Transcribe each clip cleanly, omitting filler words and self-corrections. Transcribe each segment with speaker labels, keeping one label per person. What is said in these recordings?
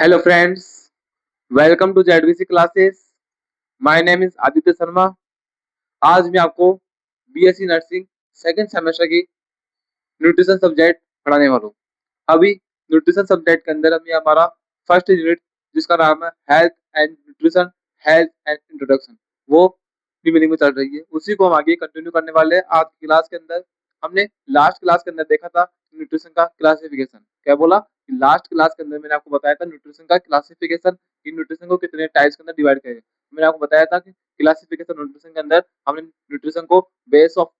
Speaker 1: Hello friends, welcome to ZVC classes. My name is Aditya Sharma. आज मैं आपको बीएससी नर्सिंग सेकंड सेमेस्टर की nutrition subject पढ़ाने वाला हूँ. अभी न्यूट्रिशन सब्जेक्ट के अंदर अभी हमारा फर्स्ट यूनिट जिसका नाम है health and nutrition, health and introduction, वो मीनिंग में चल रही है. उसी को हम आगे कंटिन्यू करने वाले हैं. आज की क्लास के अंदर हमने लास्ट क्लास के अंदर देखा था न्यूट्रिशन का क्लासिफिकेशन. क्या बोला कि लास्ट क्लास के अंदर मैंने आपको बताया था न्यूट्रिशन का क्लासिफिकेशन, कि न्यूट्रिशन को कितने टाइप्स के अंदर डिवाइड किया है. मैंने आपको बताया था कि क्लासिफिकेशन न्यूट्रिशन के अंदर हमने न्यूट्रिशन को base of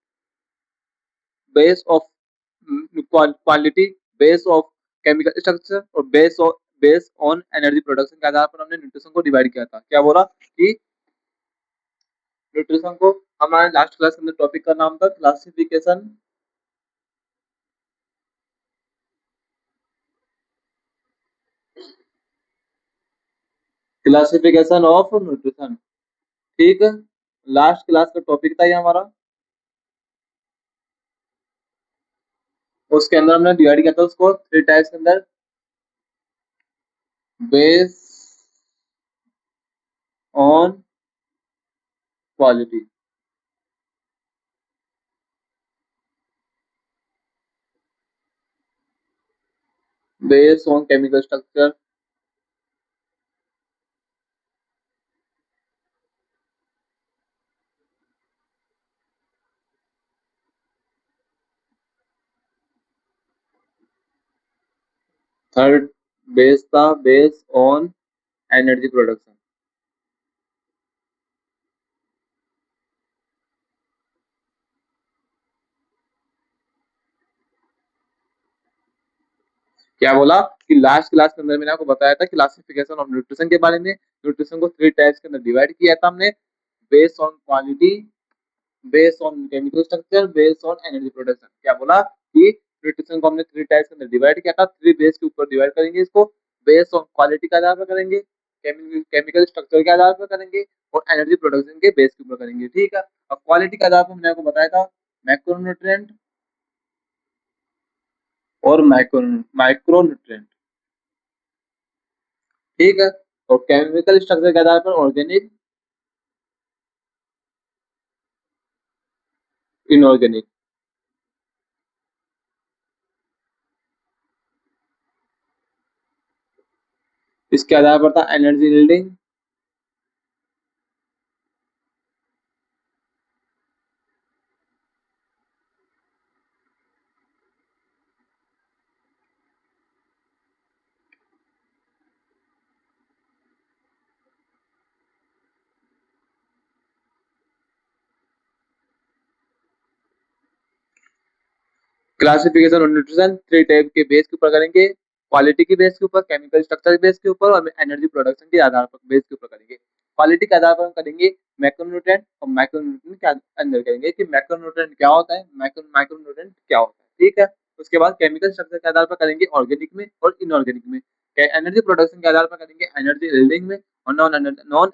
Speaker 1: quality, base of chemical structure और बेस ऑन एनर्जी प्रोडक्शन के आधार पर हमने न्यूट्रिशन को डिवाइड किया था. क्या बोला कि न्यूट्रिशन को हमारे लास्ट क्लास के अंदर टॉपिक का नाम था क्लासिफिकेशन ऑफ न्यूट्रिशन. ठीक है, लास्ट क्लास का टॉपिक था ये हमारा. उसके अंदर हमने डिवाइड किया था उसको थ्री टाइप्स के अंदर: base on quality, base on chemical structure, third base था बेस ऑन एनर्जी प्रोडक्शन. क्या बोला कि लास्ट क्लास के अंदर मैंने आपको बताया था क्लासिफिकेशन ऑफ न्यूट्रिशन के बारे में. न्यूट्रिशन को थ्री टाइप्स के अंदर डिवाइड किया था हमने: based on quality, based on chemical structure, based on energy production. क्या बोला कि न्यूट्रिशन को हमने थ्री टाइप्स के अंदर डिवाइड किया था. थ्री बेस के ऊपर डिवाइड करेंगे इसको. बेस्ड ऑन क्वालिटी के आधार पर करेंगे, केमिकल स्ट्रक्चर के आधार पर करेंगे और एनर्जी प्रोडक्शन के बेस के ऊपर करेंगे. ठीक है. अब क्वालिटी के आधार पर मैंने आपको बताया था मैक्रोन्यूट्रिएंट और माइक्रोन्यूट्रिएंट. ठीक है. और केमिकल स्ट्रक्चर के आधार पर ऑर्गेनिक, इनऑर्गेनिक. इसके आधार पर था एनर्जी यील्डिंग, क्लासिफिकेशन और न्यूट्रिशन थ्री टाइप के बेस के ऊपर करेंगे: क्वालिटी की बेस के ऊपर, केमिकल स्ट्रक्चर बेस के ऊपर और एनर्जी प्रोडक्शन के आधार पर बेस के ऊपर करेंगे. क्वालिटी के आधार पर हम करेंगे मैक्रोन्यूट्रिएंट और माइक्रोन्यूट्रिएंट के अंदर करेंगे कि मैक्रोन्यूट्रिएंट क्या होता है, माइक्रोन्यूट्रिएंट क्या होता है. ठीक है. उसके बाद केमिकल स्ट्रक्चर के आधार पर करेंगे ऑर्गेनिक में और इनऑर्गेनिक में. एनर्जी प्रोडक्शन के आधार पर करेंगे एनर्जी यील्डिंग में और नॉन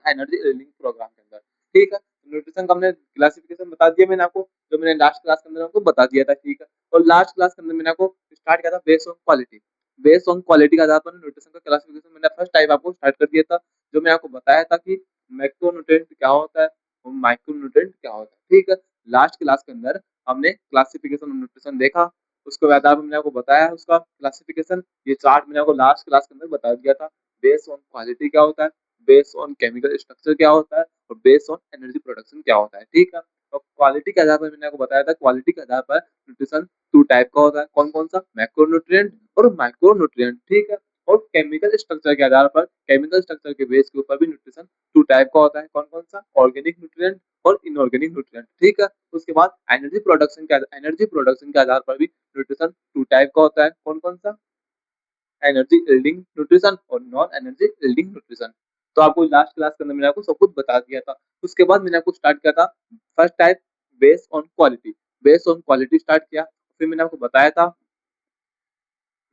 Speaker 1: एनर्जी यील्डिंग प्रोग्राम के अंदर. ठीक है. न्यूट्रिशन का हमने क्लासिफिकेशन बता दिया मैंने आपको, जो मैंने लास्ट क्लास के अंदर आपको बता दिया था. ठीक है. और लास्ट क्लास के अंदर मैंने आपको स्टार्ट किया था base on quality. Base on quality के आधार पर न्यूट्रिशन का क्लासिफिकेशन मैंने फर्स्ट टाइप आपको स्टार्ट कर दिया था, जो मैं आपको बताया था कि मैक्रोन्यूट्रिएंट क्या होता है और माइक्रोन्यूट्रिएंट क्या होता है. ठीक है. लास्ट क्लास के अंदर हमने क्लासिफिकेशन ऑफ न्यूट्रिशन देखा. उसके आधार पर मैंने आपको बताया उसका क्लासिफिकेशन. ये चार्ट मैंने आपको लास्ट क्लास के अंदर बता दिया था. बेस ऑन क्वालिटी क्या होता है, बेस ऑन केमिकल स्ट्रक्चर क्या होता है और बेस ऑन एनर्जी प्रोडक्शन क्या होता है. ठीक है. और क्वालिटी के आधार पर मैंने आपको बताया था क्वालिटी के आधार पर न्यूट्रिशन टू टाइप का होता है. कौन कौन सा? मैक्रोन्यूट्रिएंट और माइक्रोन्यूट्रिएंट. ठीक है. और केमिकल स्ट्रक्चर के आधार पर, केमिकल स्ट्रक्चर के बेस के ऊपर भी न्यूट्रिशन टू टाइप का होता है. कौन कौन सा? ऑर्गेनिक न्यूट्रिएंट और इनऑर्गेनिक न्यूट्रिएंट. ठीक है. उसके बाद एनर्जी प्रोडक्शन के आधार पर भी न्यूट्रिशन टू टाइप का होता है. कौन कौन सा? एनर्जी यील्डिंग न्यूट्रिशन और नॉन एनर्जी यील्डिंग न्यूट्रिशन. तो आपको लास्ट क्लास के अंदर मैंने आपको सब कुछ बता दिया था. उसके बाद मैंने आपको स्टार्ट किया था first type base on quality. Base on quality start किया. फिर मैंने आपको बताया था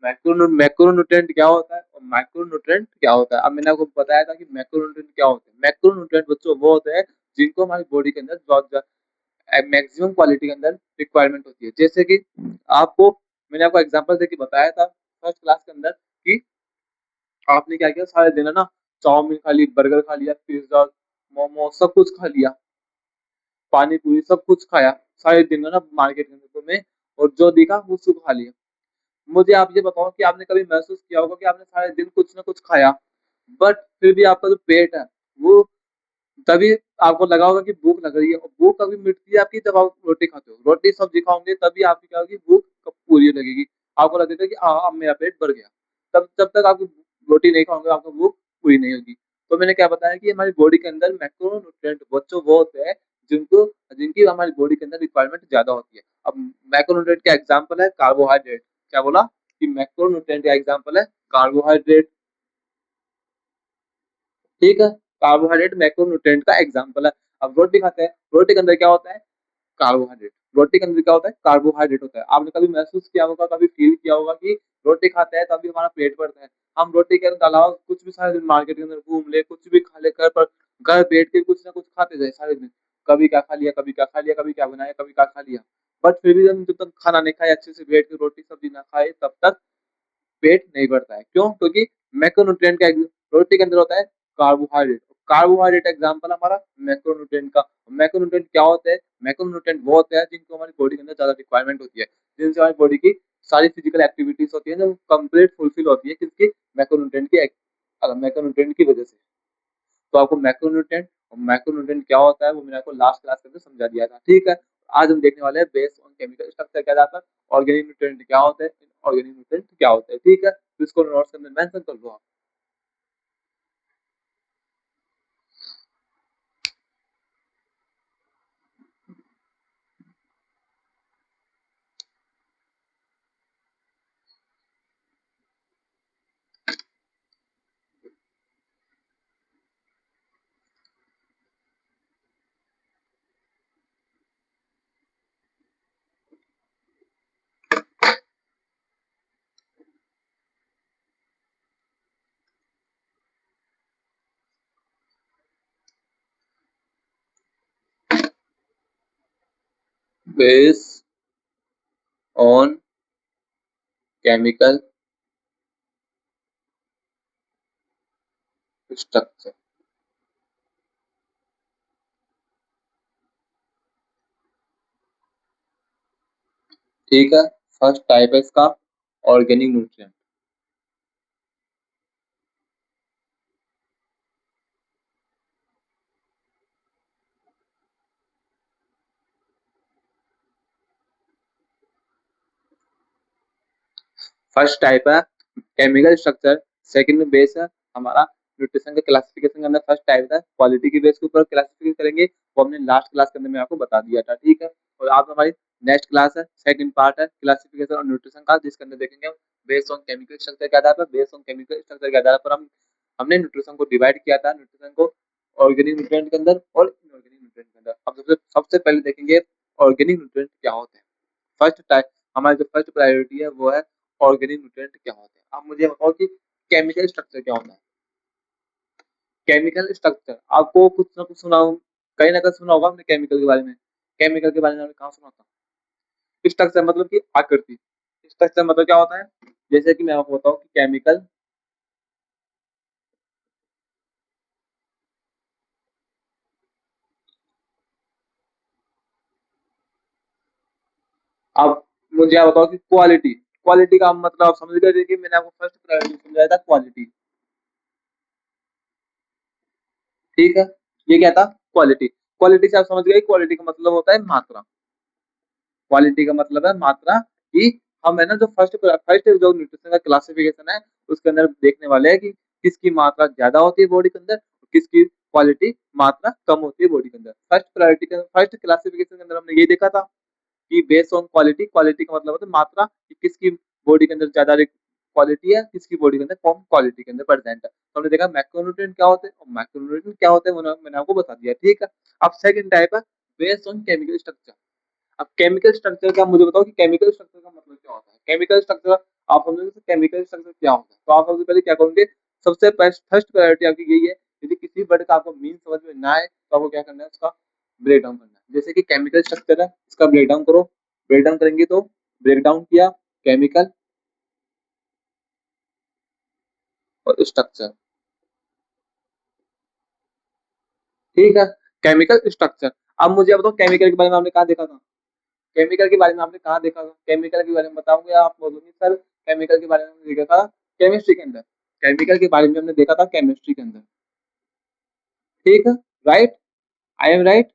Speaker 1: मैक्रोन्यूट्रिएंट क्या होता है और माइक्रोन्यूट्रिएंट क्या होता है. अब मैंने आपको बताया था कि मैक्रोन्यूट्रिएंट क्या होते हैं. मैक्रोन्यूट्रिएंट बच्चों वो होते हैं जिनको हमारी बॉडी के अंदर मैक्सिमम क्वालिटी के अंदर रिक्वायरमेंट होती है. जैसे कि आपको मैंने आपको एग्जांपल देके बताया था फर्स्ट क्लास के अंदर कि आपने क्या किया सारे दिन, है ना, चाउमीन खा ली, बर्गर खा लिया, पिज्जा, मोमो, सब कुछ खा लिया, पानी पूरी सब कुछ खाया सारे दिन, है ना, मार्केट के अंदर में, और जो दिखा वो सब खा लिया। मुझे आप ये बताओ कि आपने कभी महसूस किया होगा कि आपने सारे दिन कुछ ना कुछ खाया, बट फिर भी आपका जो पेट है वो, तभी आपको लगा होगा कि भूख लग रही है, और भूख कभी मिटती है आपकी जब आप रोटी खाते हो, रोटी सब्जी खाओगे तभी आपकी क्या होगी, भूख कब पूरी लगेगी, आपको लगेगा कि हाँ अब मेरा पेट भर गया। तब जब तक आप रोटी नहीं खाओगे आपको भूख पूरी नहीं होगी। तो मैंने क्या बताया कि हमारी बॉडी के अंदर मैक्रोन्यूट्रिएंट बच्चों वो होते हैं जिनको जिनकी हमारी बॉडी के अंदर रिक्वायरमेंट ज्यादा होती है। अब मैक्रोन्यूट्रिएंट का एग्जाम्पल है कार्बोहाइड्रेट। क्या बोला कि मैक्रोन्यूट्रिएंट का एग्जाम्पल है कार्बोहाइड्रेट, ठीक है। कार्बोहाइड्रेट मैक्रोन्यूट्रिएंट का एग्जाम्पल है। अब रोटी खाते हैं, रोटी के अंदर क्या होता है, कार्बोहाइड्रेट। रोटी के अंदर क्या होता है, कार्बोहाइड्रेट होता है। आपने कभी महसूस किया होगा, कभी फील किया होगा कि रोटी खाते हैं तभी हमारा पेट भरता है। हम रोटी के अलावा कुछ भी सारे दिन मार्केट के अंदर घूम ले, कुछ भी खा ले, घर पर घर बैठ के कुछ ना कुछ खाते जाए सारे दिन, कभी क्या खा लिया, कभी क्या खा लिया, कभी क्या बनाया, कभी क्या खा लिया, बट फिर भी हम जब तक खाना नहीं खाए, अच्छे से बैठ के रोटी सब्जी ना खाए, तब तक पेट नहीं भरता है। क्यों? क्योंकि मैक्रोन्यूट्रिएंट का रोटी के अंदर होता है कार्बोहाइड्रेट। कार्बोहाइड्रेट एग्जाम्पल हमारा मैक्रोन्यूट्रिएंट का। मैक्रोन्यूट्रिएंट क्या होते हैं? मैक्रोन्यूट्रिएंट वो होते हैं जिनको हमारी बॉडी के अंदर ज्यादा रिक्वायरमेंट होती है, जिनसे हमारी बॉडी की सारी फिजिकल एक्टिविटीज होती है जो कंप्लीट फुलफिल होती है, किसकी? मैक्रोन्यूट्रिएंट की, मैक्रोन्यूट्रिएंट की वजह से। तो आपको मैक्रोन्यूट्रिएंट और मैक्रोन्यूट्रिएंट क्या होता है वो मैंने आपको लास्ट क्लास के अंदर समझा दिया था, ठीक है। आज हम देखने वाले हैं बेस्ड ऑन केमिकल स्ट्रक्चर के आधार पर ऑर्गेनिक न्यूट्रिएंट क्या होते हैं, ऑर्गेनिक न्यूट्रिएंट क्या होते हैं, ठीक है। तो इसको नोट्स के अंदर मेंशन कर दो आप। बेस्ड ऑन केमिकल स्ट्रक्चर, ठीक है। फर्स्ट टाइप है इसका ऑर्गेनिक न्यूट्रिएंट। फर्स्ट टाइप है केमिकल स्ट्रक्चर, सेकंड में बेस है हमारा न्यूट्रिशन के क्लासिफिकेशन के अंदर। फर्स्ट टाइप है क्वालिटी की बेस के ऊपर क्लासिफिकेशन करेंगे, वो हमने लास्ट क्लास के अंदर मैं आपको बता दिया था, ठीक है। और आप हमारी नेक्स्ट क्लास है, सेकंड पार्ट है क्लासिफिकेशन और न्यूट्रिशन का, जिसके अंदर देखेंगे बेस्ड ऑन केमिकल स्ट्रक्चर के आधार पर, बेस्ड ऑन केमिकल स्ट्रक्चर के आधार पर हमने न्यूट्रिशन को डिवाइड किया था, न्यूट्रिशन को ऑर्गेनिक न्यूट्रिएंट के अंदर और इनऑर्गेनिक न्यूट्रिएंट के अंदर। अब सबसे सबसे पहले देखेंगे ऑर्गेनिक न्यूट्रिएंट क्या होते हैं। फर्स्ट टाइप, हमारी जो फर्स्ट प्रायोरिटी है वो है ऑर्गेनिक न्यूट्रिएंट क्या होते हैं। आप मुझे बताओ कि केमिकल स्ट्रक्चर क्या होता है। केमिकल स्ट्रक्चर आपको कुछ ना कुछ सुना हो, कहीं ना कहीं सुना होगा हमने केमिकल के बारे में। केमिकल के बारे में हमने कहाँ सुना था? स्ट्रक्चर मतलब कि आकृति। स्ट्रक्चर मतलब क्या होता है? जैसे कि मैं आपको बताऊं कि केमिकल, अब मुझे आप बताओ कि क्वालिटी, क्वालिटी का मतलब आप समझ गए कि मैंने आपको फर्स्ट प्रायोरिटी समझाया था क्वालिटी, ठीक है। ये क्या था? क्वालिटी। क्वालिटी से आप समझ गए क्वालिटी का मतलब होता है मात्रा। क्वालिटी का मतलब है मात्रा, कि हम है ना जो फर्स्ट फर्स्ट जो न्यूट्रिशन का क्लासिफिकेशन है उसके अंदर देखने वाले हैं कि किसकी मात्रा ज्यादा होती है बॉडी के अंदर, किसकी क्वालिटी मात्रा कम होती है बॉडी के अंदर। फर्स्ट प्रायोरिटी का फर्स्ट क्लासिफिकेशन के अंदर हमने ये देखा था कि बेस्ड ऑन क्वालिटी, क्वालिटी का मतलब होता है मात्रा, कि किसकी बॉडी के अंदर ज्यादा क्वालिटी है, किसकी बॉडी के अंदर कम क्वालिटी के अंदर प्रेजेंट है। तो हमने देखा मैक्रोन्यूट्रिएंट क्या होते हैं और मैक्रोन्यूट्रिएंट क्या होते हैं, मैंने आपको बता दिया, ठीक है। अब सेकंड टाइप है बेस्ड ऑन केमिकल स्ट्रक्चर। अब केमिकल स्ट्रक्चर का मुझे बताओ कि केमिकल स्ट्रक्चर का मतलब क्या होता है। केमिकल स्ट्रक्चर आप समझोगे तो केमिकल स्ट्रक्चर क्या होता है, तो आप सबसे पहले क्या करोगे, सबसे फर्स्ट प्रायोरिटी आपकी यही है, यदि किसी वर्ड का आपको मीन समझ में ना आए तो आपको क्या करना है, उसका ब्रेक डाउन करना है। जैसे कि केमिकल स्ट्रक्चर है, इसका ब्रेक डाउन करो, ब्रेक डाउन करेंगे तो ब्रेक डाउन किया केमिकल, और स्ट्रक्चर। ठीक है, केमिकल स्ट्रक्चर। अब मुझे बताओ केमिकल के बारे में आपने कहाँ देखा था? केमिकल के बारे में आपने कहाँ देखा था? केमिकल के बारे में बताऊंगे, आप बोलोगे सर केमिकल के बारे में हमने देखा था केमिस्ट्री के अंदर। केमिकल के बारे में हमने देखा था केमिस्ट्री के अंदर। ठीक है, right, I am right.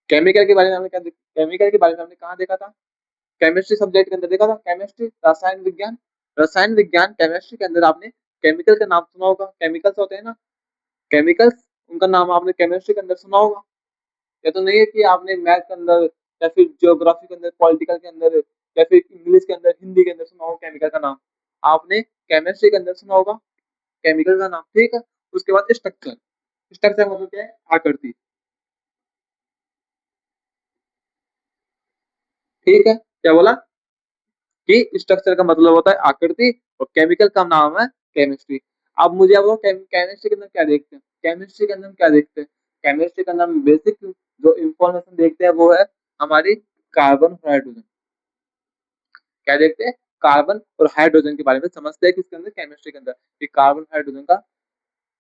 Speaker 1: Chemical के बारे में हमने केमिकल के बारे में हमने कहाँ देखा था? केमिस्ट्री सब्जेक्ट के अंदर देखा था। केमिस्ट्री, रसायन विज्ञान। रसायन विज्ञान केमिस्ट्री के अंदर आपने केमिकल का नाम सुना होगा। केमिकल्स होते हैं ना, केमिकल्स, उनका नाम आपने केमिस्ट्री के अंदर सुना होगा। ये तो नहीं है कि आपने मैथ के अंदर या फिर ज्योग्राफी के अंदर, पॉलिटिकल के अंदर या फिर इंग्लिश के अंदर, हिंदी के अंदर सुना होगा केमिकल का नाम। आपने केमिस्ट्री के अंदर सुना होगा केमिकल का नाम। ठीक है, उसके बाद स्ट्रक्चर। स्ट्रक्चर मतलब क्या है? आकृति। ठीक है, क्या बोला कि स्ट्रक्चर का मतलब होता है आकृति और केमिकल का नाम है केमिस्ट्री। अब मुझे अब केमिस्ट्री के अंदर क्या देखते हैं? केमिस्ट्री के अंदर हम क्या देखते हैं? केमिस्ट्री के अंदर हम बेसिक जो इंफॉर्मेशन देखते हैं वो है हमारी कार्बन और हाइड्रोजन। क्या देखते हैं? कार्बन और हाइड्रोजन के बारे में समझते हैं किसके अंदर? केमिस्ट्री के अंदर। कि कार्बन हाइड्रोजन का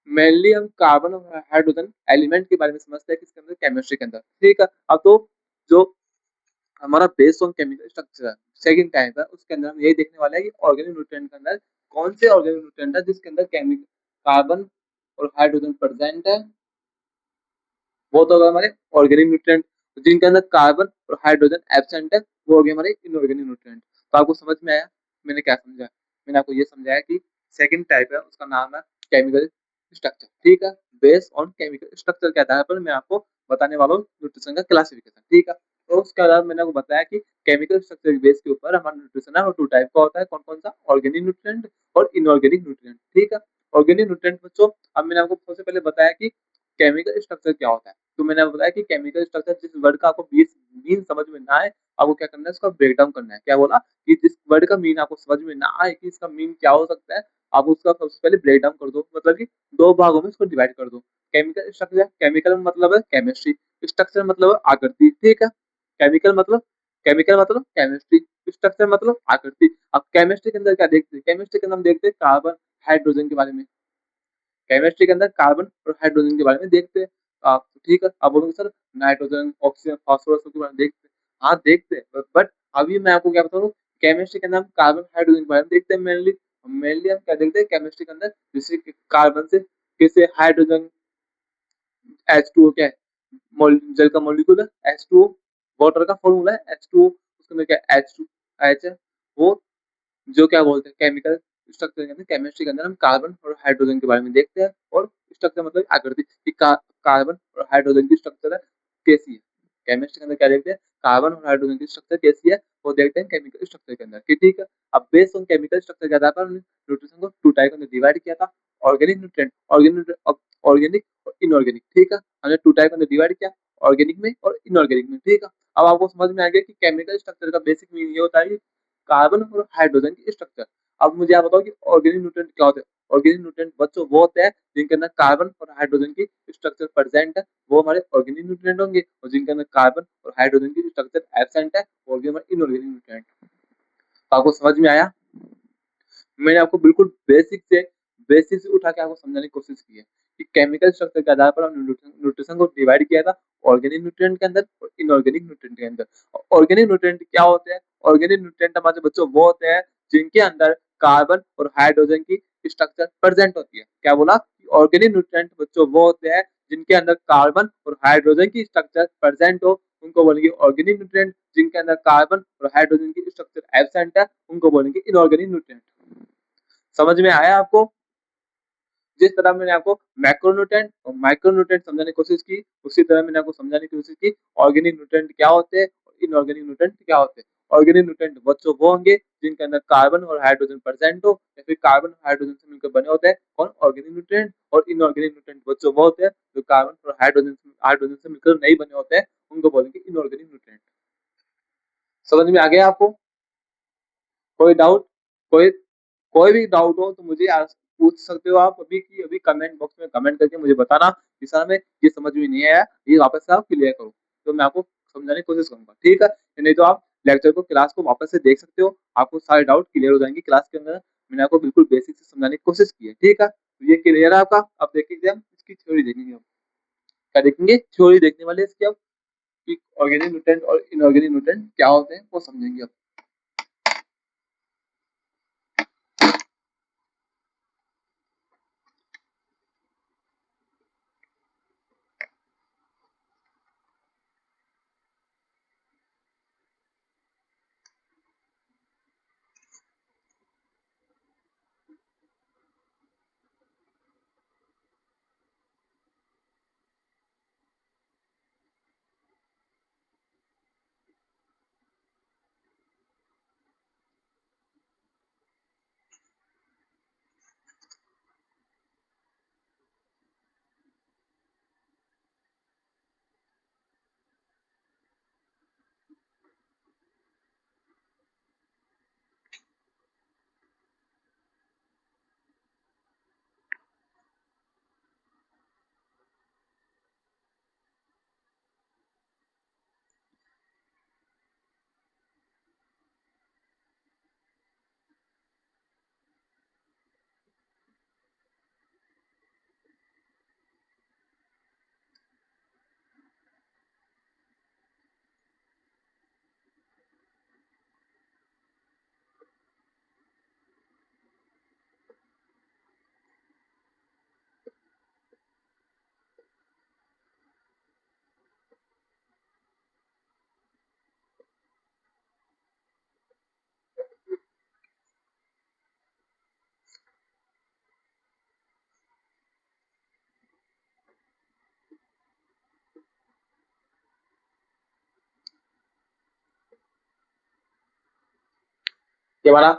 Speaker 1: मेनली हम कार्बन और हाइड्रोजन एलिमेंट के बारे में समझते हैं किसके अंदर? केमिस्ट्री के अंदर। ठीक है, अब तो जो हमारा based on chemical structure second type है, उसके अंदर हम यही देखने वाले हैं कि ऑर्गेनिक न्यूट्रिएंट के अंदर कौन से ऑर्गेनिक न्यूट्रिएंट है जिसके अंदर केमिकल कार्बन और हाइड्रोजन प्रेजेंट है। वो तो होगा हमारे ऑर्गेनिक न्यूट्रिएंट। जिनके अंदर कार्बन और हाइड्रोजन एब्सेंट है वो हो गए हमारे इनऑर्गेनिक न्यूट्रिएंट। तो आपको समझ में आया मैंने क्या समझाया? मैंने आपको ये समझाया कि सेकंड टाइप है उसका नाम है केमिकल स्ट्रक्चर। ठीक है, बेस्ड ऑन केमिकल स्ट्रक्चर के आधार पर मैं आपको बताने वाला हूँ न्यूट्रिशन का क्लासिफिकेशन। ठीक है, तो उसके अलावा मैंने आपको बताया कि केमिकल स्ट्रक्चर के बेस के ऊपर हमारा न्यूट्रिशन है वो टू टाइप का होता है। कौन कौन सा? ऑर्गेनिक न्यूट्रिएंट और इनऑर्गेनिक न्यूट्रिएंट। ठीक है, ऑर्गेनिक न्यूट्रिएंट बच्चों, अब मैंने आपको सबसे पहले बताया कि केमिकल स्ट्रक्चर क्या होता है। तो मैंने आपको बताया कि केमिकल स्ट्रक्चर, जिस वर्ड का आपको मीन समझ में ना आए, आपको क्या करना है? इसका ब्रेक डाउन करना है। क्या बोला कि जिस वर्ड का मीन आपको समझ में ना आए कि इसका मीन क्या हो सकता है, आप उसका सबसे पहले ब्रेक डाउन कर दो, मतलब कि दो भागों में इसको डिवाइड कर दो। केमिकल स्ट्रक्चर, केमिकल मतलब है केमिस्ट्री, स्ट्रक्चर मतलब है आकृति। ठीक है, केमिकल मतलब केमिस्ट्री, स्ट्रक्चर मतलब आकृति। अब केमिस्ट्री के अंदर क्या देखते हैं? केमिस्ट्री के अंदर हम देखते हैं कार्बन हाइड्रोजन के बारे में। केमिस्ट्री के अंदर कार्बन और हाइड्रोजन के बारे में देखते हैं। ठीक है, अब बोलोगे सर नाइट्रोजन, ऑक्सीजन, फास्फोरस के बारे में देखते हैं। हाँ देखते हैं, बट अभी मैं आपको क्या बता रहा हूँ, केमिस्ट्री के अंदर हम कार्बन हाइड्रोजन के बारे में देखते हैं मेनली। मेनली हम क्या देखते हैं केमिस्ट्री के अंदर? जैसे कि कार्बन से कैसे हाइड्रोजन, H2O क्या है? जल का मॉलिक्यूल है H2O। वाटर का फॉर्मूला है H2O। उसके अंदर क्या है? H है। वो जो क्या बोलते हैं केमिकल स्ट्रक्चर के अंदर, केमिस्ट्री के अंदर हम कार्बन और हाइड्रोजन के बारे में देखते हैं। और स्ट्रक्चर मतलब आकृति कि कार्बन और हाइड्रोजन की स्ट्रक्चर है कैसी है। केमिस्ट्री के अंदर क्या देखते हैं? कार्बन और हाइड्रोजन की स्ट्रक्चर कैसी है वो देखते हैं केमिकल स्ट्रक्चर के अंदर। ठीक है, अब बेस्ड ऑन केमिकल स्ट्रक्चर के आधार पर हमने न्यूट्रिशन को टू टाइप में डिवाइड किया था। ऑर्गेनिक न्यूट्रिएंट, ऑर्गेनिक और इनऑर्गेनिक। ठीक है, हमने टू टाइप में डिवाइड किया, ऑर्गेनिक में और इनऑर्गेनिक में। ठीक है, अब आपको समझ में आ गया कि केमिकल स्ट्रक्चर का बेसिक मीनिंग ये होता है कि कार्बन और हाइड्रोजन की स्ट्रक्चर। अब मुझे आप बताओ कि ऑर्गेनिक न्यूट्रिएंट क्या होते हैं? ऑर्गेनिक न्यूट्रिएंट बच्चों वो होते हैं जिनके अंदर कार्बन और हाइड्रोजन की स्ट्रक्चर प्रेजेंट है, वो हमारे ऑर्गेनिक न्यूट्रिएंट होंगे। और जिनके अंदर कार्बन और हाइड्रोजन की स्ट्रक्चर एब्सेंट है वो होंगे हमारे इनऑर्गेनिक न्यूट्रिएंट। तो आपको समझ में आया? मैंने आपको बिल्कुल बेसिक से उठा के आपको समझाने की कोशिश की है कि केमिकल स्ट्रक्चर के आधार पर हमने न्यूट्रिशन को डिवाइड किया था ऑर्गेनिक न्यूट्रिएंट के अंदर और इनऑर्गेनिक न्यूट्रिएंट के अंदर। ऑर्गेनिक न्यूट्रिएंट क्या होते हैं? ऑर्गेनिक न्यूट्रिएंट हमारे बच्चों वो होते हैं जिनके अंदर कार्बन और हाइड्रोजन की स्ट्रक्चर प्रेजेंट होती है। क्या बोला? ऑर्गेनिक न्यूट्रिएंट बच्चों वो होते हैं जिनके अंदर कार्बन और हाइड्रोजन की स्ट्रक्चर प्रेजेंट हो, उनको बोलेंगे ऑर्गेनिक न्यूट्रिएंट। जिनके अंदर कार्बन और हाइड्रोजन की स्ट्रक्चर एब्सेंट है उनको बोलेंगे इनऑर्गेनिक न्यूट्रिएंट। समझ में आया आपको? जिस तरह मैंने आपको मैक्रोन्यूट्रिएंट और माइक्रोन्यूट्रिएंट समझाने की कोशिश की, उसी तरह मैंने आपको समझाने की कोशिश की ऑर्गेनिक न्यूट्रिएंट क्या होते हैं और इनऑर्गेनिक न्यूट्रिएंट क्या होते हैं। ऑर्गेनिक न्यूट्रिएंट बच्चों वो होंगे जिनके अंदर कार्बन और हाइड्रोजन प्रेजेंट हो या फिर कार्बन और हाइड्रोजन से मिलकर बने होते हैं कौन? Organic nutrient. और इनऑर्गेनिक न्यूट्रिएंट बच्चों वो होते हैं जो कार्बन और हाइड्रोजन से मिलकर नहीं बने होते हैं, उनको बोलेंगे इनऑर्गेनिक न्यूट्रिएंट। समझ में आ गया आपको? कोई डाउट? कोई कोई भी डाउट हो तो मुझे आज पूछ सकते हो आप अभी की अभी कमेंट बॉक्स में कमेंट करके मुझे बताना कि सर हमें ये समझ में नहीं आया, ये वापस से आप क्लियर करो, तो मैं आपको समझाने की कोशिश करूंगा। ठीक है, नहीं तो आप लेक्चर को क्लास को वापस से देख सकते हो, आपको सारे डाउट क्लियर हो जाएंगे क्लास के अंदर। मैंने आपको बिल्कुल बेसिक से समझाने की कोशिश की है, ठीक है। तो ये क्लियर है आपका। अब देखेंगे हम इसकी थ्योरी देखेंगे हम। क्या देखेंगे? थ्योरी देखने वाले इसकी अब, कि ऑर्गेनिक न्यूट्रिएंट और इनऑर्गेनिक न्यूट्रिएंट क्या होते हैं वो समझेंगे अब। ये हमारा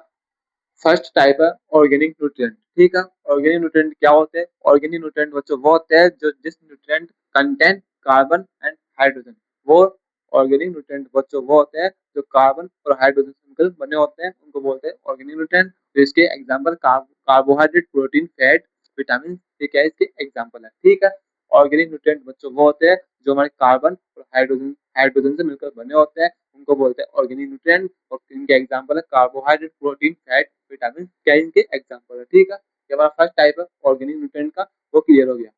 Speaker 1: फर्स्ट टाइप है ऑर्गेनिक न्यूट्रिएंट, ठीक है। ऑर्गेनिक न्यूट्रिएंट क्या होते हैं? ऑर्गेनिक न्यूट्रिएंट बच्चों वो होते हैं जो जिस nutrient content carbon and hydrogen, वो ऑर्गेनिक न्यूट्रिएंट बच्चों वो होते हैं जो कार्बन और हाइड्रोजन से मिलकर बने होते हैं, उनको बोलते हैं ऑर्गेनिक न्यूट्रिएंट। तो इसके example carbohydrate, protein, fat, vitamin, ये क्या है इसके एग्जांपल है, ठीक है। ऑर्गेनिक न्यूट्रिएंट बच्चों वो होते हैं जो हमारे कार्बन और हाइड्रोजन हाइड्रोजन से मिलकर बने होते हैं, उनको बोलते हैं ऑर्गेनिक न्यूट्रिएंट। और इनके एग्जांपल है कार्बोहाइड्रेट, प्रोटीन, फैट, विटामिन, क्या इनके एग्जांपल है, ठीक है। ये हमारा फर्स्ट टाइप है ऑर्गेनिक न्यूट्रिएंट का, वो क्लियर हो गया।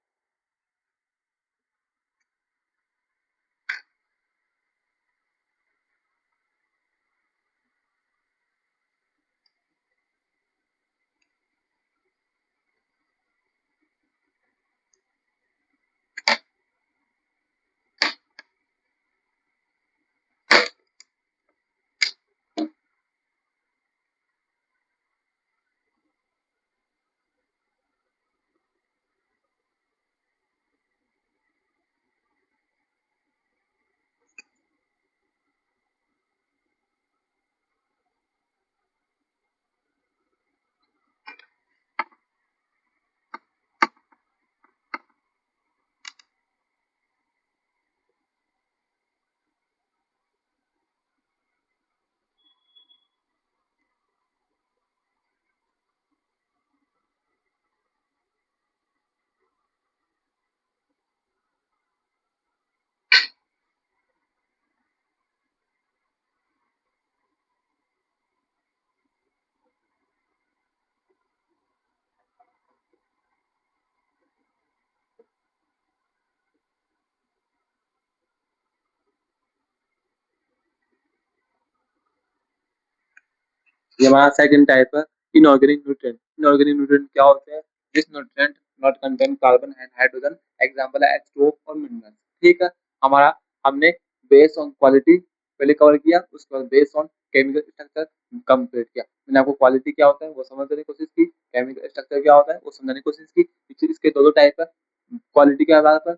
Speaker 1: ये हमारा सेकंड टाइप है इनऑर्गेनिक न्यूट्रिएंट। इनऑर्गेनिक न्यूट्रिएंट क्या होते हैं? This nutrient not contain carbon and hydrogen, example है H2O और मिनरल्स, ठीक है। हमारा हमने बेस ऑन क्वालिटी पहले कवर किया, उसके बाद base on chemical structure complete किया। मैंने आपको क्वालिटी क्या होता है वो समझने की कोशिश की, केमिकल स्ट्रक्चर क्या होता है वो समझने की कोशिश की। इसके दो टाइप है क्वालिटी के आधार पर,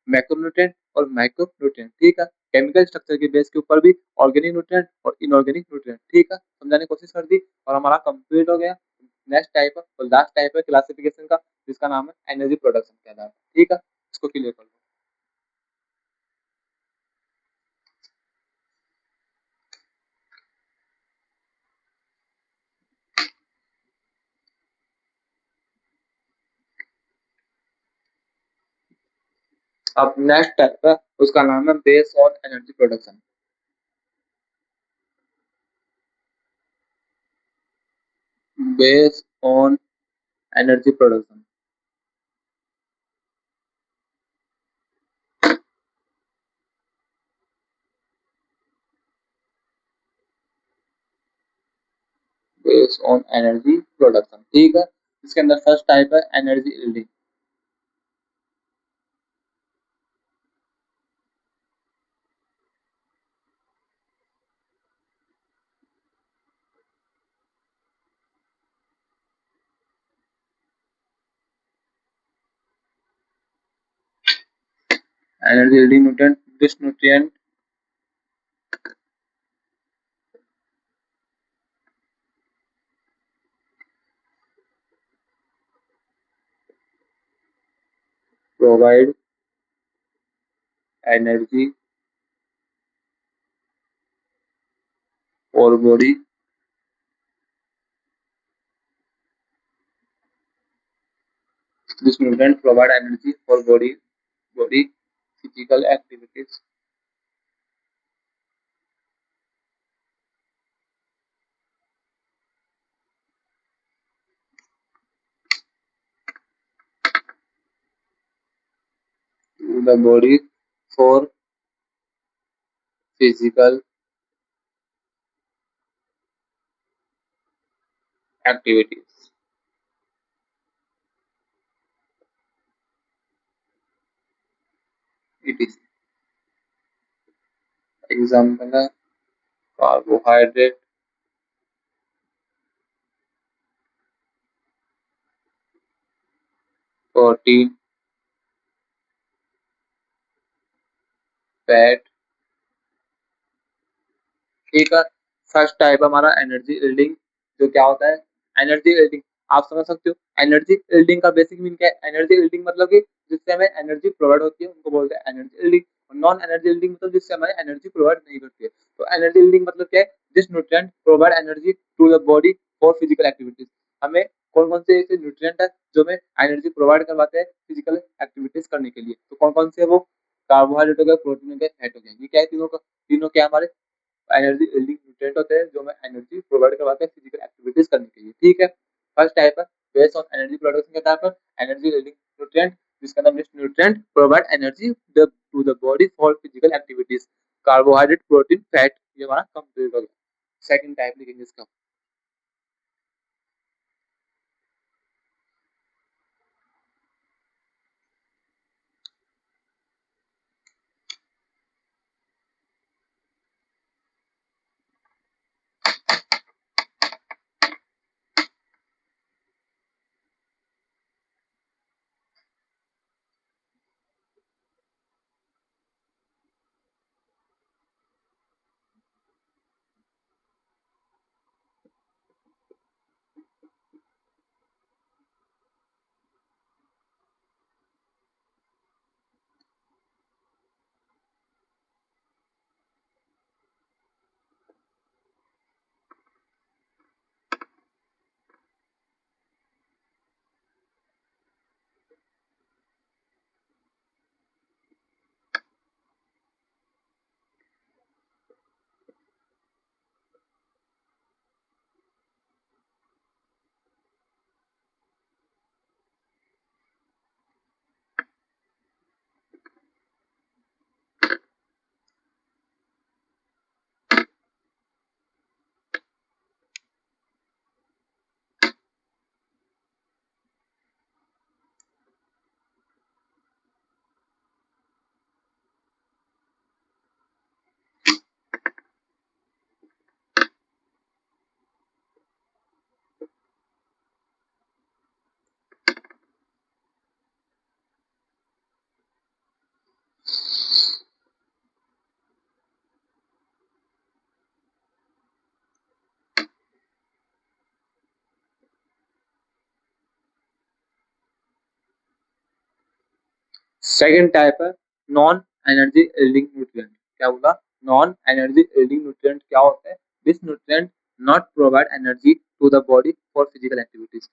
Speaker 1: मैक्रोन्यूट्रिएंट और माइक्रोन्यूट्रिएंट, ठीक है। केमिकल स्ट्रक्चर के बेस के ऊपर भी ऑर्गेनिक न्यूट्रिएंट और इनऑर्गेनिक न्यूट्रिएंट, ठीक है, समझाने की कोशिश कर दी और हमारा कंप्लीट हो गया। नेक्स्ट टाइप है और लास्ट टाइप है क्लासिफिकेशन का, जिसका नाम है एनर्जी प्रोडक्शन के आधार पर, ठीक है। इसको क्लियर कर लो। अब नेक्स्ट टाइप है, उसका नाम है base on energy production. based on energy production. Based on energy production, ठीक है। इसके अंदर फर्स्ट टाइप है energy yielding. Energy yielding nutrient, this nutrient provide energy for body this nutrient provide energy for body physical activities to the body for physical activities। etc। Example है carbohydrate, protein, fat, ठीक है। First type हमारा energy yielding, जो क्या होता है energy yielding, आप समझ सकते हो एनर्जी यील्डिंग का बेसिक मीन क्या है। एनर्जी यील्डिंग मतलब कि जिससे हमें एनर्जी प्रोवाइड होती है उनको बोलते हैं एनर्जी यील्डिंग। और नॉन एनर्जी यील्डिंग मतलब जिससे हमें एनर्जी प्रोवाइड नहीं करती है। तो एनर्जी यील्डिंग मतलब क्या है, this nutrient provide energy to the body for physical activities. हमें कौन कौन से ऐसे न्यूट्रिएंट है जो हमें एनर्जी प्रोवाइड करवाते हैं फिजिकल एक्टिविटीज करने के लिए। तो कौन कौन से है वो, कार्बोहाइड्रेट हो गया, प्रोटीन हो गया, फैट हो गया। ये क्या है तीनों का, तीनों क्या हमारे एनर्जी यील्डिंग न्यूट्रिएंट होते हैं जो हमें एनर्जी प्रोवाइड करवाते हैं फिजिकल एक्टिविटीज करने के लिए, ठीक है। फर्स्ट टाइप है बेस्ड ऑन एनर्जी प्रोडक्शन के टाइप पर एनर्जी यील्डिंग न्यूट्रिएंट, जिसका नाम nutrient provide energy to the body for physical activities. Carbohydrate, protein, fat, ये हमारा कंप्लीट हो गया। सेकंड टाइप लिखेंगे इसका। सेकंड टाइप है नॉन एनर्जी यील्डिंग न्यूट्रिएंट। क्या बोला, नॉन एनर्जी यील्डिंग न्यूट्रिएंट क्या होता है, this nutrient not provide energy to the body for physical activities.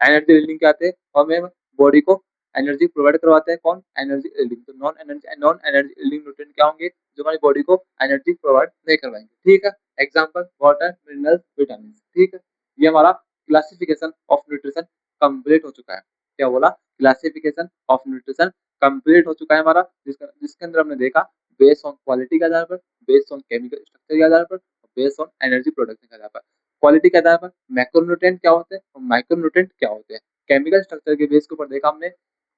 Speaker 1: Energy yielding क्या आते हैं और हमें बॉडी को एनर्जी प्रोवाइड करवाते हैं कौन, एनर्जी यील्डिंग। तो नॉन एनर्जी यील्डिंग न्यूट्रिएंट क्या होंगे, जो हमारी बॉडी को एनर्जी प्रोवाइड नहीं करवाएंगे, ठीक है। एग्जांपल वाटर, मिनरल्स, विटामिन, ठीक है। ये हमारा क्लासिफिकेशन ऑफ न्यूट्रिशन कंप्लीट हो चुका है। क्या बोला? क्लासिफिकेशन ऑफ न्यूट्रिशन कंप्लीट हो चुका है हमारा, जिसके अंदर हमने देखा बेस्ड ऑन क्वालिटी के आधार पर, बेस्ड ऑन केमिकल स्ट्रक्चर के आधार पर, बेस्ड ऑन एनर्जी प्रोडक्शन के आधार पर। क्वालिटी के आधार पर मैक्रोन्यूट्रिएंट क्या होते हैं और माइक्रोन्यूट्रिएंट क्या होते हैं। केमिकल स्ट्रक्चर के बेस के ऊपर देखा हमने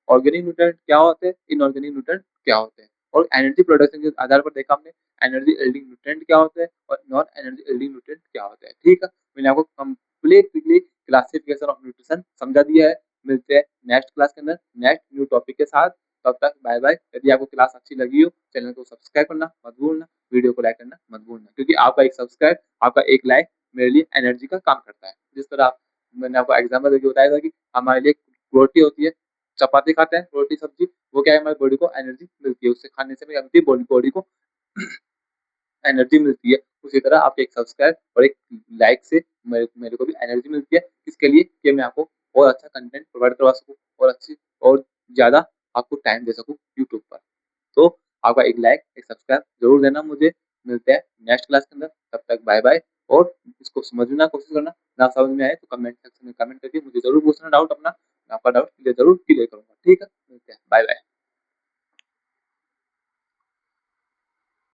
Speaker 1: ऑर्गेनिक न्यूट्रिएंट क्या होते हैं, इनऑर्गेनिक न्यूट्रिएंट क्या होते हैं। और एनर्जी प्रोडक्शन के आधार पर देखा हमने एनर्जी यील्डिंग न्यूट्रिएंट क्या होते हैं और नॉन एनर्जी यील्डिंग न्यूट्रिएंट क्या होते हैं। ठीक है, मैंने आपको कंप्लीटली क्लासिफिकेशन ऑफ न्यूट्रिशन समझा दिया है। मिलते हैं नेक्स्ट क्लास के अंदर नेक्स्ट न्यू टॉपिक के साथ। तब तक बाय बाय। यदि आपको क्लास अच्छी लगी हो, चैनल को सब्सक्राइब करना मत भूलना, वीडियो को लाइक करना मत भूलना, क्योंकि आपका एक सब्सक्राइब, आपका एक लाइक मेरे लिए एनर्जी का काम करता है। जिस तरह मैंने आपको एग्जाम्पल देके बताया था कि हमारे लिए रोटी होती है, चपाती खाते हैं, रोटी सब्जी, वो क्या है, हमारी बॉडी को एनर्जी मिलती है, उससे खाने से क्या होती है, बॉडी को एनर्जी मिलती है। उसी तरह आप एक सब्सक्राइब और एक लाइक से मेरे को भी एनर्जी मिलती है। इसके लिए कि मैं आपको और अच्छा कंटेंट प्रोवाइड करवा सकूँ और अच्छी और ज़्यादा आपको टाइम दे सकूँ यूट्यूब पर। तो आपका एक लाइक, एक सब्सक्राइब ज़रूर देना मुझे। मिलते हैं नेक्स्ट क्लास के अंदर, तब तक बाय बाय। और इसको समझना कोशिश करना, ना समझ में आए तो कमेंट सेक्शन में कमेंट करके मुझे ज़रूर पूछना डाउट अपना, मैं आपका डाउट ज़रूर क्लियर करूँगा। ठीक है, मिलते हैं, बाय बाय।